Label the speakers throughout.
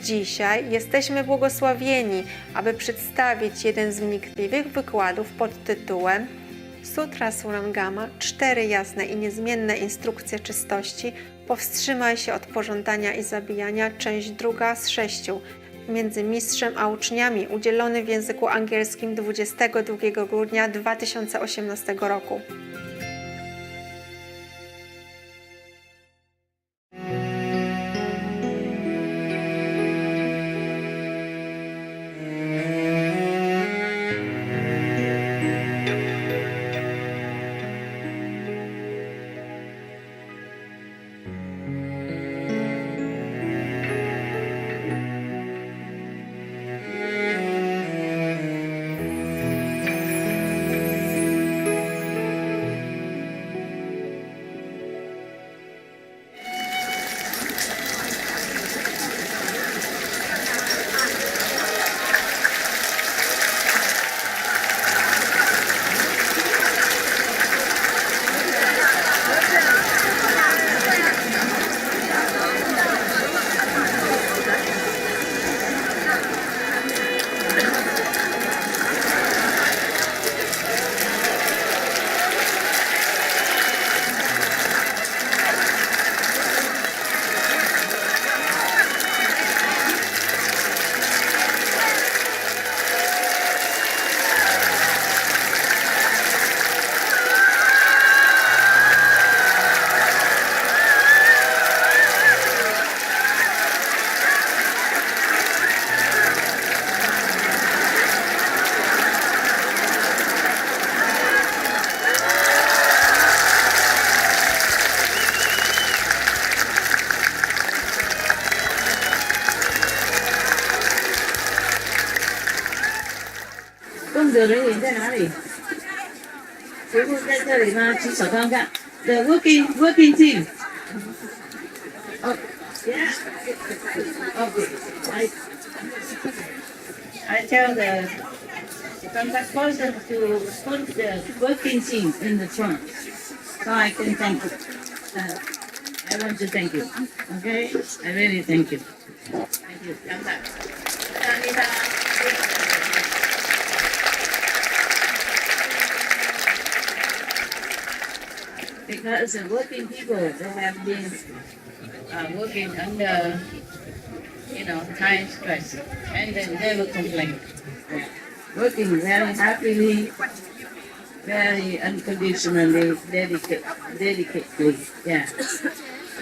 Speaker 1: Dzisiaj jesteśmy błogosławieni, aby przedstawić jeden z wnikliwych wykładów pod tytułem Sutra Surangama, 4 jasne i niezmienne instrukcje czystości, powstrzymaj się od pożądania i zabijania, część 2 z 6, między mistrzem a uczniami, udzielony w języku angielskim 22 grudnia 2018 roku.
Speaker 2: The working team. Oh, yeah. Okay. I tell the contact person to put the working team in the front, so I can thank you. I want to thank you. Okay, I really thank you. Thank you. Come back. Because the working people, they have been working under, time stress, and they never complain. Working very happily, very unconditionally, dedicatedly. Yeah.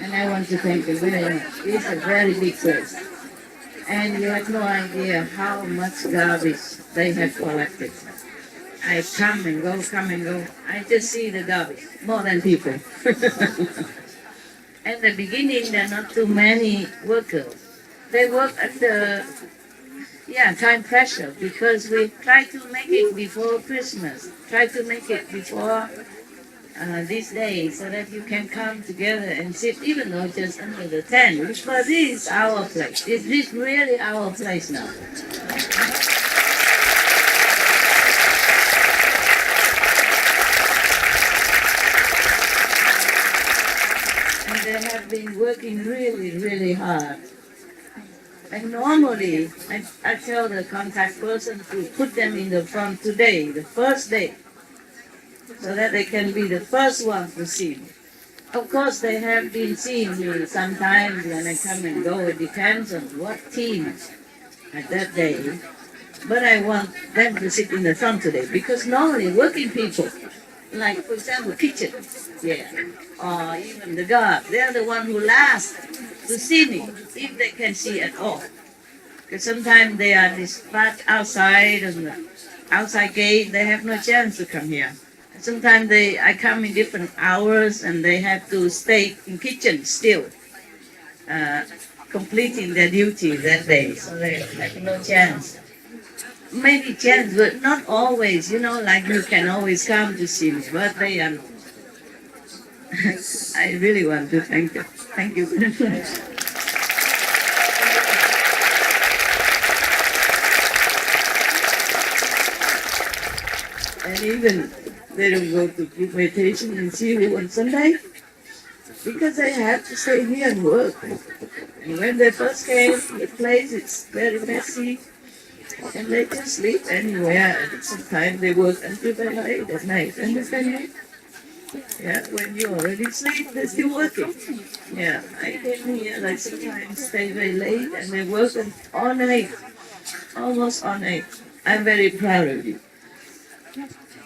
Speaker 2: And I want to thank you very much. It's a very big place. And you have no idea how much garbage they have collected. I come and go. I just see the garbage, more than people. At the beginning, there are not too many workers. They work under, time pressure, because we try to make it before Christmas, try to make it before this day, so that you can come together and sit, even though just under the tent. But this is our place. Is this really our place now? They have been working really, really hard. And normally, I tell the contact person to put them in the front today, the first day, so that they can be the first one to see me. Of course, they have been seeing me sometimes when I come and go. It depends on what team at that day. But I want them to sit in the front today, because normally working people, like for example kitchen, or even the guard, they're the one who last to see me, if they can see at all. Because sometimes they are dispatched outside, and the outside gate, they have no chance to come here. Sometimes I come in different hours, and they have to stay in kitchen still, completing their duty that day, so they have no chance. Maybe chance, but not always, like you can always come to see me, but they are not. I really want to thank you. Thank you very much. And even they don't go to group meditation and see you on Sunday, because they have to stay here and work. And when they first came, the place is very messy, and they just sleep anywhere. And sometimes they work until very late at night. Understand me? Yeah, when you already sleep, they're still working. Yeah, I came here, like sometimes stay very late, and they work all night, almost all night. I'm very proud of you.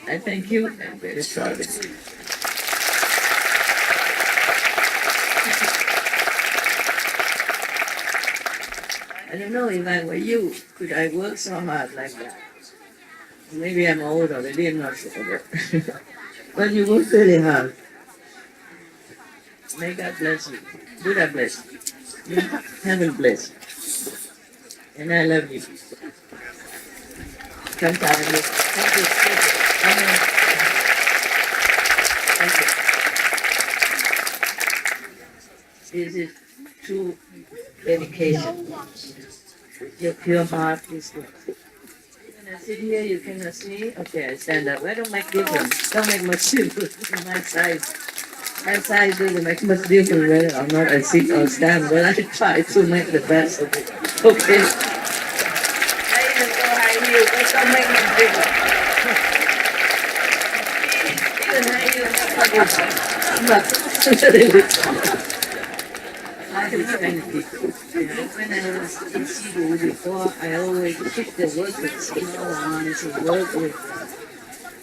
Speaker 2: I thank you. I'm very proud of you. I don't know if I were you, could I work so hard like that? Maybe I'm old already, I'm not sure. But you work very hard. May God bless you. Buddha bless you. Heaven bless you. And I love you. Come down and look. Thank you. Amen. Thank you. This is true dedication. Your pure heart is good. When I sit here, you cannot see. Okay, I stand up. I don't make difference. Don't make much difference in my size. My size doesn't make much difference whether or not I sit or stand. But I try to make the best of it. Okay. I even go high heels. That don't make much difference. Even high heels make my I was kind of people. When I was in Cebu before, I always picked the workers, the ones who work with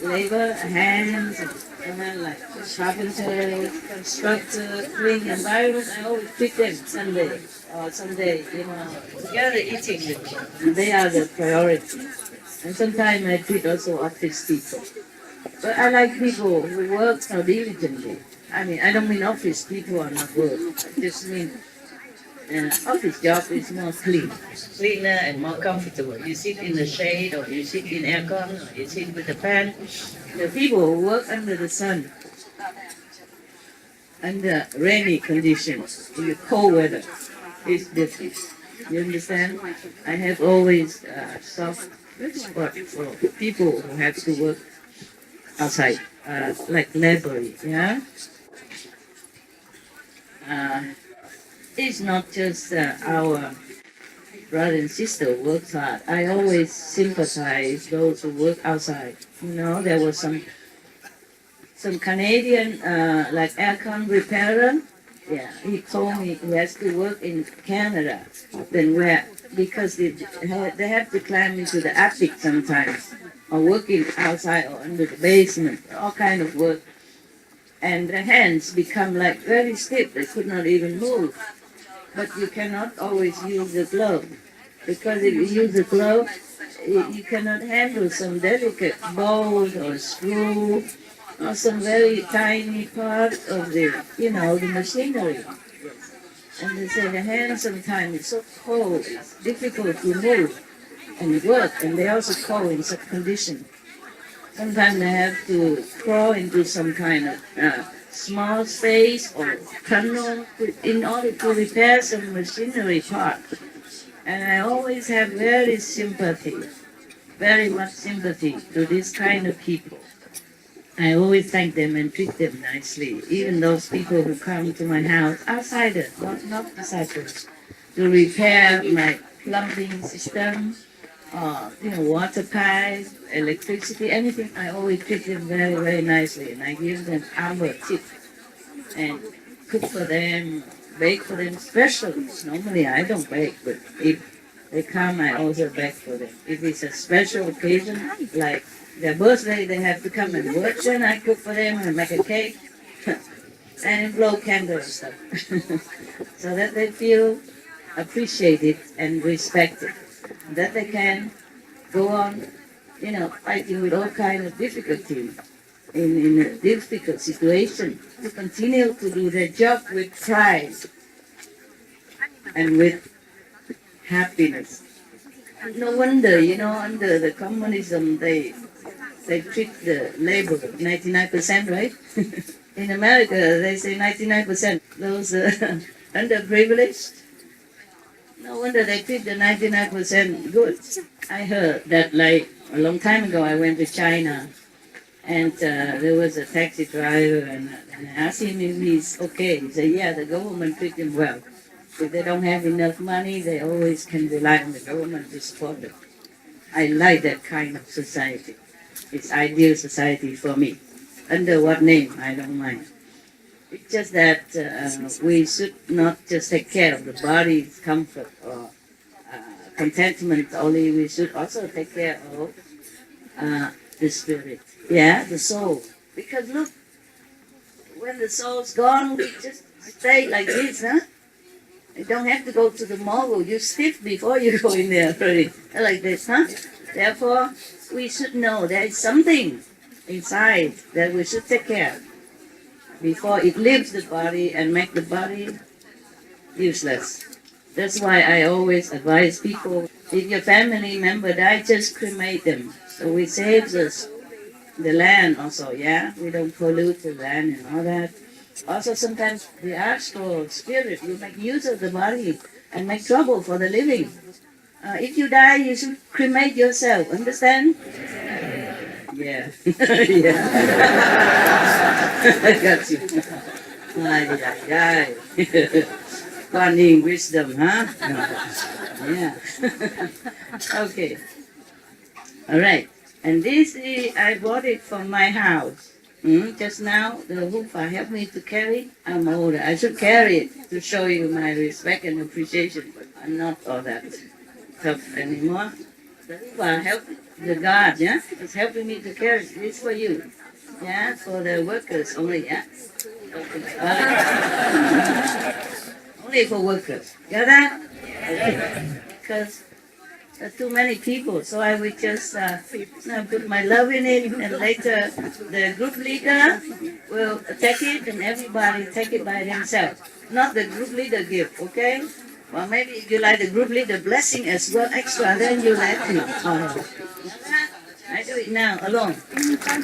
Speaker 2: labor, hands, and like carpenters, constructors, clean environment. I always pick them Sunday or Sunday, together eating with them. They are the priority. And sometimes I pick also office people. But I like people who work so diligently. I mean, I don't mean office people are not work. I just mean office job is more cleaner and more comfortable. You sit in the shade, or you sit in aircon, or you sit with a fan. The people who work under the sun, under rainy conditions, in the cold weather, is different. You understand? I have always soft spot for people who have to work outside, like laboring, yeah? It's not just our brother and sister who works hard. I always sympathize those who work outside. There was some Canadian like aircon repairer. Yeah, he told me he has to work in Canada. Then because they have to climb into the attic sometimes, or working outside or under the basement, all kind of work. And their hands become like very stiff. They could not even move. But you cannot always use the glove, because if you use the glove, you cannot handle some delicate bolt or screw or some very tiny part of the machinery. And they say the hand sometimes is so cold, it's difficult to move and work, and they also cold in such condition. Sometimes they have to crawl into some kind of small space or tunnel in order to repair some machinery part. And I always have very much sympathy to this kind of people. I always thank them and treat them nicely, even those people who come to my house, outsiders, not disciples, to repair my plumbing system, water pipes, electricity, anything. I always treat them very, very nicely, and I give them our tip and cook for them, bake for them specially. Normally I don't bake, but if they come, I also bake for them. If it's a special occasion, like their birthday, they have to come and work, then I cook for them and make a cake and blow candles and stuff, so that they feel appreciated and respected, that they can go on, fighting with all kinds of difficulties in a difficult situation, to continue to do their job with pride and with happiness. No wonder, under the communism, they treat the labor 99%, right? In America, they say 99%. Those underprivileged, no wonder they treat the 99% good. I heard that like a long time ago I went to China, and there was a taxi driver, and I asked him if he's okay. He said, yeah, the government treat him well. If they don't have enough money, they always can rely on the government to support them. I like that kind of society. It's ideal society for me. Under what name, I don't mind. It's just that we should not just take care of the body's comfort or contentment only. We should also take care of the spirit, the soul. Because look, when the soul's gone, we just stay like this, huh? You don't have to go to the morgue. You stiff before you go in there already, like this, huh? Therefore, we should know there is something inside that we should take care before it leaves the body and make the body useless. That's why I always advise people, if your family member died, just cremate them. So it saves us the land also, we don't pollute the land and all that. Also sometimes the astral spirit will make use of the body and make trouble for the living. If you die, you should cremate yourself, understand? Yeah. Yeah. I got you. Finding wisdom, huh? Yeah. Okay. All right. And this I bought it from my house. Just now, the Hufa helped me to carry. I'm older. I should carry it to show you my respect and appreciation. But I'm not all that tough anymore. The Hufa helped the guard, It's helping me to carry it. This for you. For the workers only, Only for workers. Got that? Okay. Because too many people, so I will just put my love in it, and later the group leader will take it, and everybody take it by themselves. Not the group leader give, okay? Well, maybe if you like the group leader blessing as well extra, then you let me. I do it now alone. And then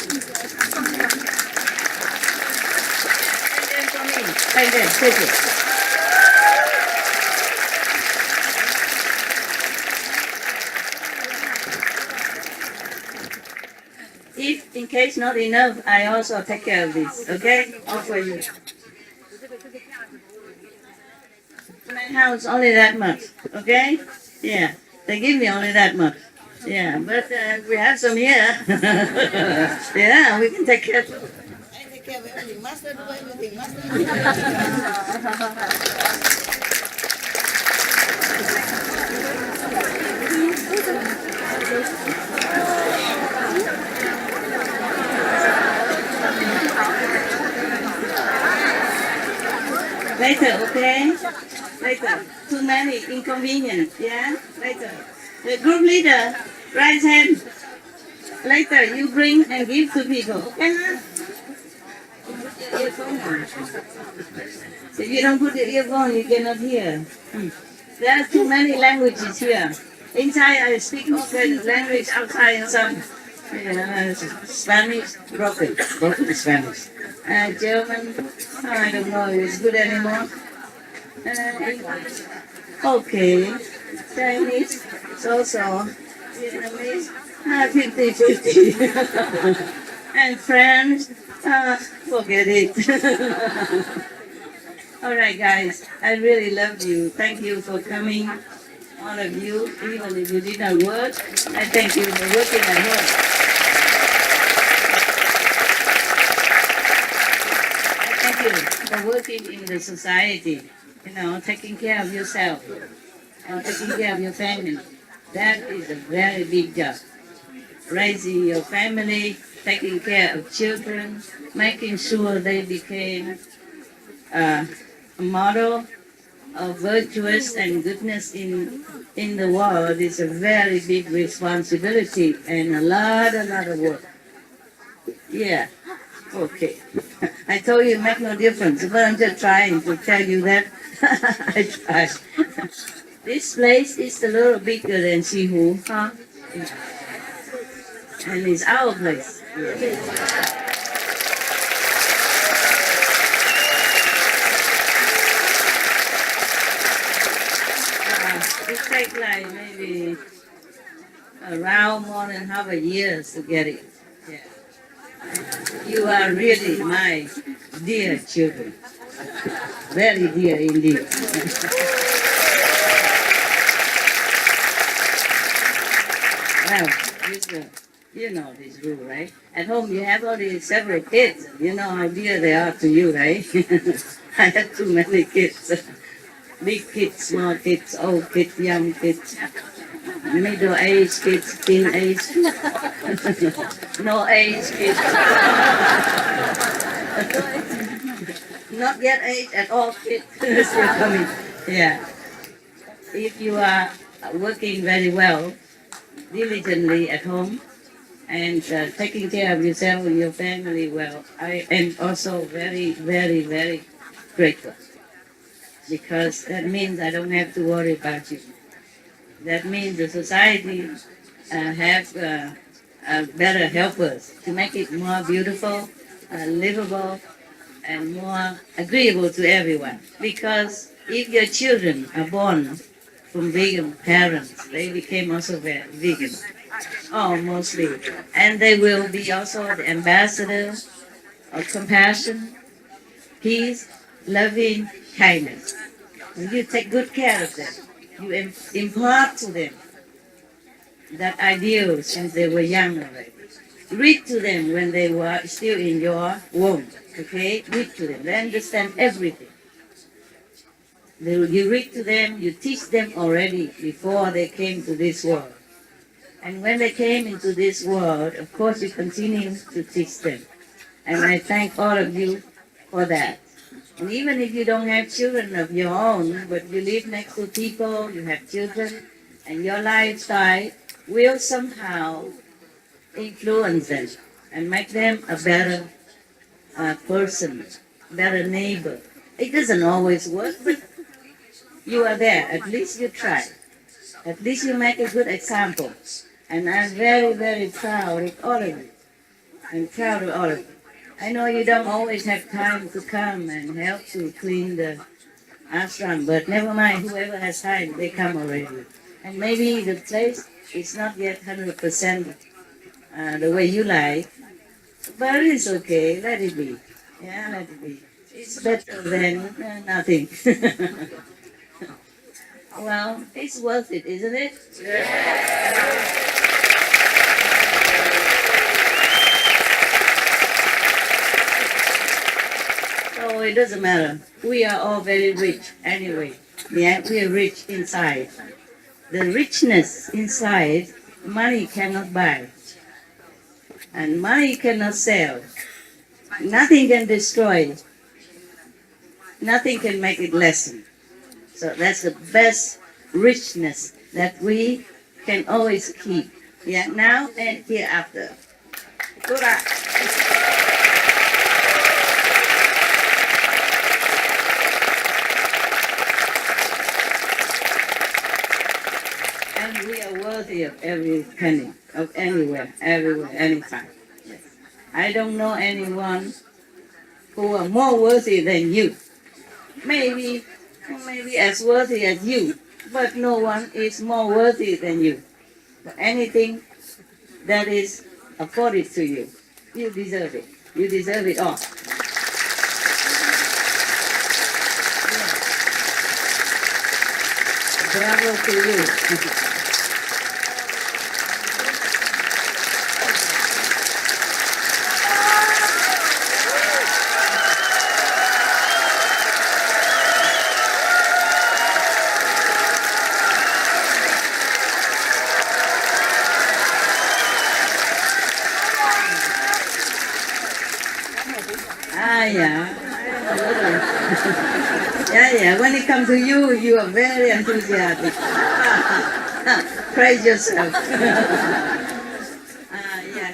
Speaker 2: for me, like that, take it. If in case not enough, I also take care of this, okay? All for you. My house only that much, okay? Yeah, they give me only that much. Yeah, but we have some here. Yeah, we can take care of it. I take care of everything. Master do everything. Master do Later, okay? Later. Too many inconvenience, Later. The group leader, right hand. Later, you bring and give to people, okay? If you don't put your earphone, you cannot hear. There are too many languages here. Inside, I speak all kinds of language. Outside, some Spanish, broken Spanish. German, I don't know if it's good anymore. English, okay. Chinese, so. Vietnamese, 50-50. And French, forget it. All right, guys, I really love you. Thank you for coming, all of you. Even if you did not work, I thank you for working at home. For working in the society, taking care of yourself, taking care of your family. That is a very big job. Raising your family, taking care of children, making sure they became a model of virtuous and goodness in the world is a very big responsibility and a lot of work. Yeah. Okay. I told you it makes no difference, but I'm just trying to tell you that. I try. This place is a little bigger than Sihu, huh? And it's our place. It takes like maybe around more than half a year to get it. Yeah. You are really my dear children. Very dear indeed. Well, you know this rule, right? At home, you have already several kids. You know how dear they are to you, right? I have too many kids. Big kids, small kids, old kids, young kids, middle-aged kids, teenage, no age kids. Not yet age at all kids. Still coming. Yeah. If you are working very well, diligently at home, and taking care of yourself and your family well, I am also very, very, very grateful, because that means I don't have to worry about you. That means the society have better helpers to make it more beautiful, livable, and more agreeable to everyone. Because if your children are born from vegan parents, they became also vegan. Oh, mostly. And they will be also the ambassador of compassion, peace, loving, kindness. And you take good care of them. You impart to them that ideal since they were young already. Read to them when they were still in your womb. Okay? Read to them. They understand everything. You read to them, you teach them already before they came to this world. And when they came into this world, of course, you continue to teach them. And I thank all of you for that. And even if you don't have children of your own, but you live next to people, you have children, and your lifestyle will somehow influence them and make them a better person, better neighbor. It doesn't always work, but you are there. At least you try. At least you make a good example. And I'm very, very proud of all of you. I'm proud of all of you. I know you don't always have time to come and help to clean the ashram, but never mind, whoever has time, they come already. And maybe the place is not yet 100% the way you like, but it's okay, let it be. Yeah, let it be. It's better than nothing. Well, it's worth it, isn't it? Yeah. So it doesn't matter. We are all very rich anyway. Yeah, we are rich inside. The richness inside, money cannot buy. And money cannot sell. Nothing can destroy it. Nothing can make it lessen. So that's the best richness that we can always keep. Yeah, now and hereafter. Tura. And we are worthy of every penny, of anywhere, everywhere, anytime. Yes. I don't know anyone who are more worthy than you. Maybe as worthy as you, but no one is more worthy than you. But anything that is afforded to you, you deserve it. You deserve it all. Yeah. Bravo to you. Yeah. Yeah. When it comes to you, you are very enthusiastic. Praise yourself.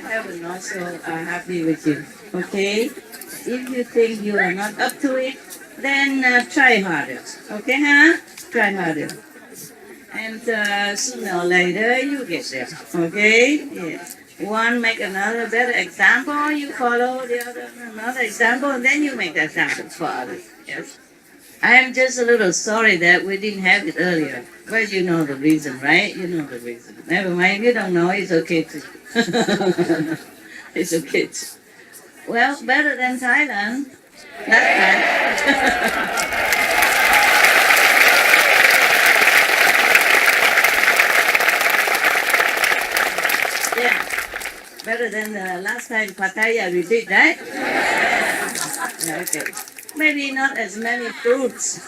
Speaker 2: Heaven also are happy with you. Okay? If you think you are not up to it, then try harder. Okay, huh? Try harder. And sooner or later, you get there. Okay? Yes. One make another better example, you follow the other another example, and then you make the example for others. Yes. I am just a little sorry that we didn't have it earlier. But you know the reason, right? You know the reason. Never mind, if you don't know, it's okay too. It's okay too. Well, better than Thailand. That's right. Better than the last time Pattaya we did, right? Yeah, okay. Maybe not as many fruits.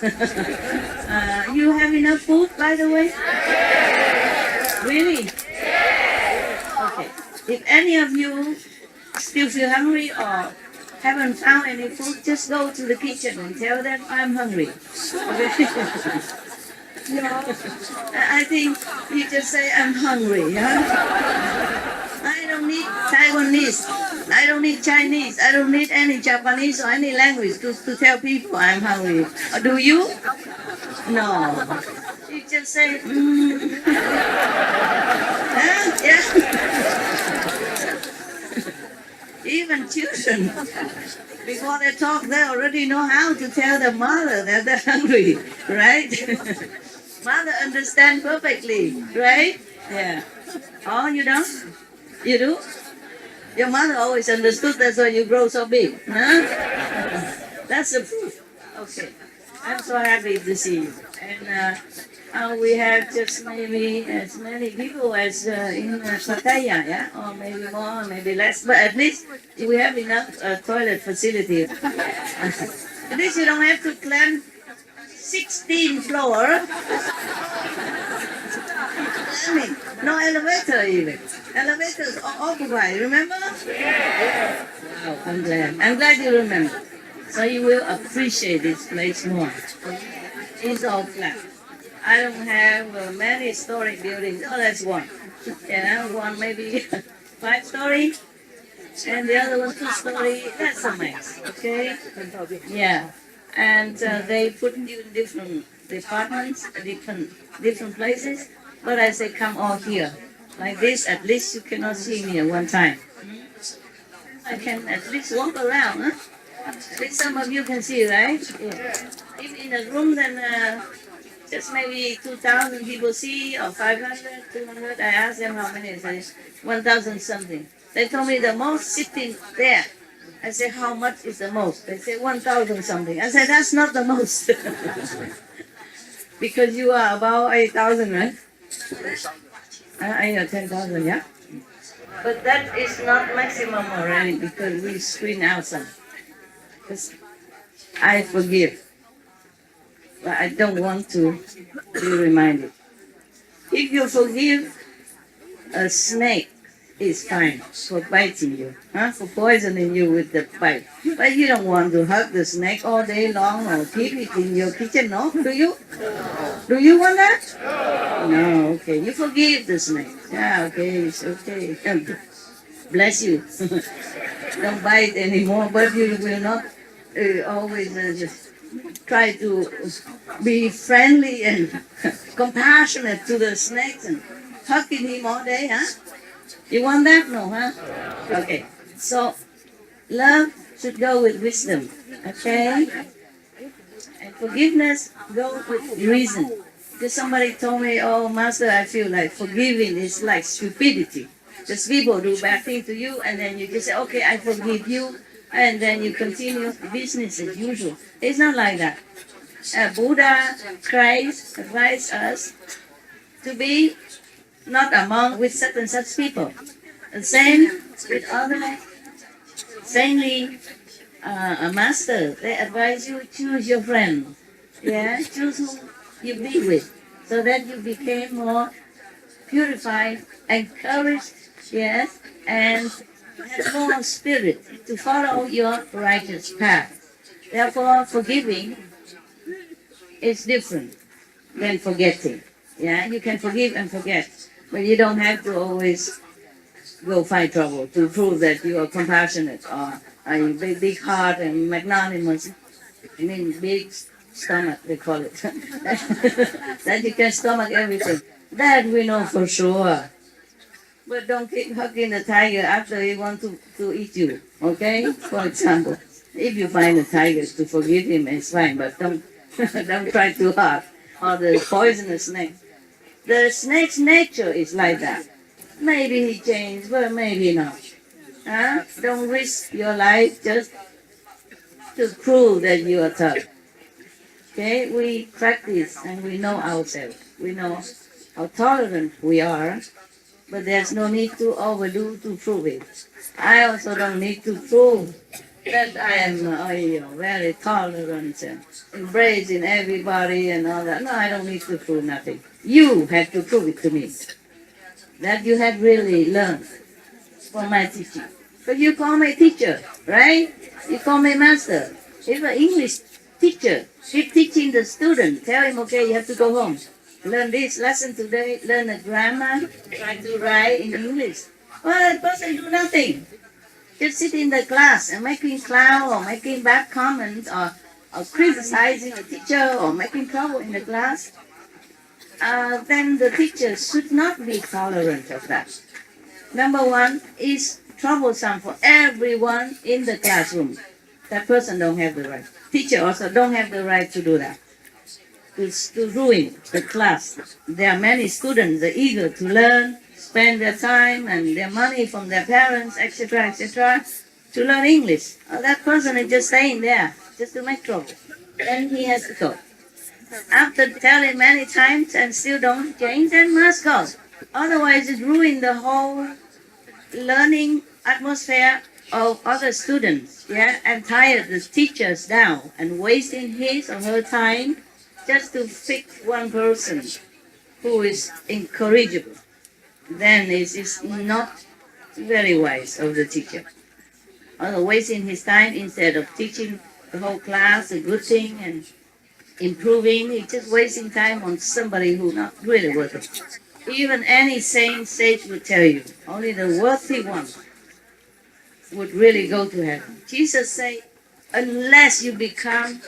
Speaker 2: You have enough food, by the way? Really? Okay. If any of you still feel hungry or haven't found any food, just go to the kitchen and tell them I'm hungry. Okay? I think you just say I'm hungry. I don't need Taiwanese. I don't need Chinese. I don't need any Japanese or any language to tell people I'm hungry. Do you? No. You just say, Yeah. Even children, before they talk, they already know how to tell the mother that they're hungry, right? Mother understands perfectly, right? Yeah. Oh, you don't? You do? Your mother always understood, that's why you grow so big. Huh? That's the proof. Okay. I'm so happy to see you. And we have just maybe as many people as in Pattaya, yeah? Or maybe more, maybe less. But at least we have enough toilet facility. At least you don't have to climb 16 floor. No elevator even. Elevators are occupied, remember? Wow, I'm glad. I'm glad you remember. So you will appreciate this place more. It's all flat. I don't have many story buildings. Oh, that's one. One maybe 5-story, and the other one 2-story. That's a mess. Okay? Yeah. And they put you in different departments, different places. But I say, come all here. Like this, at least you cannot see me at one time. I can at least walk around, huh? At least some of you can see, right? Yeah. If in a room, then just maybe 2,000 people see, or 500, 200. I asked them how many. They said 1,000 something. They told me the most sitting there. I said, how much is the most? They said 1,000 something. I said, that's not the most. Because you are about 8,000, right? I know 10,000, yeah? But that is not maximum already because we screen out some. Because I forgive. But I don't want to be reminded. If you forgive, a snake is fine for biting you, for poisoning you with the bite. But you don't want to hug the snake all day long or keep it in your kitchen, no? Do you? Do you want that? No, okay. You forgive the snake. Yeah, okay, it's okay. Bless you. Don't bite anymore, but you will not always just try to be friendly and compassionate to the snakes and hugging him all day, huh? You want that? No, huh? Okay. So, love should go with wisdom, okay? And forgiveness goes with reason. Because somebody told me, oh, Master, I feel like forgiving is like stupidity. Just people do bad things to you, and then you just say, okay, I forgive you, and then you continue business as usual. It's not like that. Buddha, Christ advised us to be not among with such and such people. The same with other saintly master. They advise you choose your friend. Yeah, choose who you be with, so that you became more purified, encouraged, yes, and have more spirit to follow your righteous path. Therefore, forgiving is different than forgetting. Yeah, you can forgive and forget, but you don't have to always go find trouble to prove that you are compassionate or a big heart and magnanimous. I mean, big stomach, they call it. That you can stomach everything. That we know for sure. But don't keep hugging the tiger after he wants to eat you, okay? For example, if you find a tiger to forgive him, it's fine, but don't try too hard. Or the poisonous snake. The snake's nature is like that. Maybe he changed, but maybe not. Huh? Don't risk your life just to prove that you are tough. Okay, we practice and we know ourselves. We know how tolerant we are but there's no need to overdo to prove it. I also don't need to prove that I am very tolerant and embracing everybody and all that. No, I don't need to prove nothing. You have to prove it to me that you have really learned from my teaching. But you call me teacher, right? You call me master. If an English teacher keep teaching the student, tell him, okay, you have to go home. Learn this lesson today, learn the grammar, try to write in English. Well, that person do nothing. Just sit in the class and making clown or making bad comments or criticizing a teacher or making trouble in the class. Then the teacher should not be tolerant of that. Number one is troublesome for everyone in the classroom. That person don't have the right. Teacher also don't have the right to do that. To ruin the class. There are many students that are eager to learn, spend their time and their money from their parents, etc., to learn English. That person is just staying there, just to make trouble. Then he has to go. After telling many times and still don't change, then must go. Otherwise, it ruins the whole learning atmosphere of other students, and tire the teachers down and wasting his or her time just to fix one person who is incorrigible. Then it is not very wise of the teacher. Wasting his time instead of teaching the whole class a good thing and improving, he's just wasting time on somebody who's not really worth it. Even any sane sage would tell you, only the worthy one would really go to heaven. Jesus said, unless you become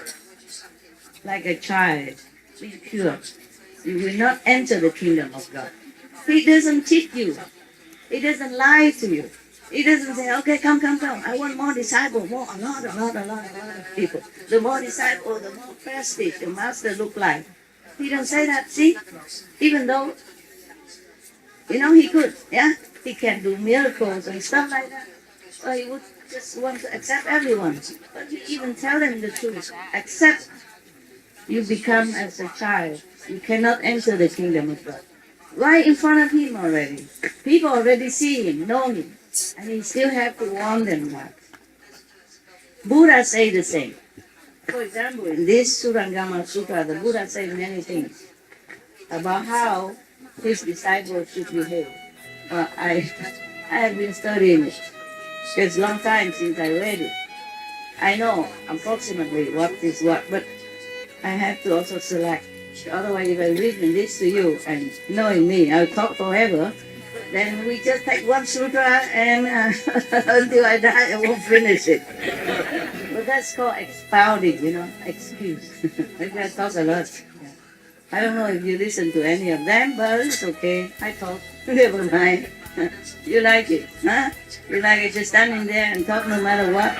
Speaker 2: like a child, be pure, you will not enter the kingdom of God. He doesn't cheat you. He doesn't lie to you. He doesn't say, okay, come. I want more disciples, a lot of people. The more disciples, the more prestige the master look like. He don't say that, see? Even though, he could, he can do miracles and stuff like that. Or he would just want to accept everyone. But he even tell them the truth. Accept you become as a child. You cannot enter the kingdom of God. Right in front of him already. People already see him, know him. And he still have to warn them that. Buddha say the same. For example, in this Surangama Sutra, the Buddha said many things about how his disciples should behave. I have been studying it. It's a long time since I read it. I know approximately what is what, but I have to also select. Otherwise, if I read this to you and knowing me, I'll talk forever. Then we just take one sutra and until I die, I won't finish it. But that's called expounding, excuse. Maybe I talk a lot. I don't know if you listen to any of them, but it's okay. I talk. Never mind. You like it, huh? You like it just standing there and talk no matter what?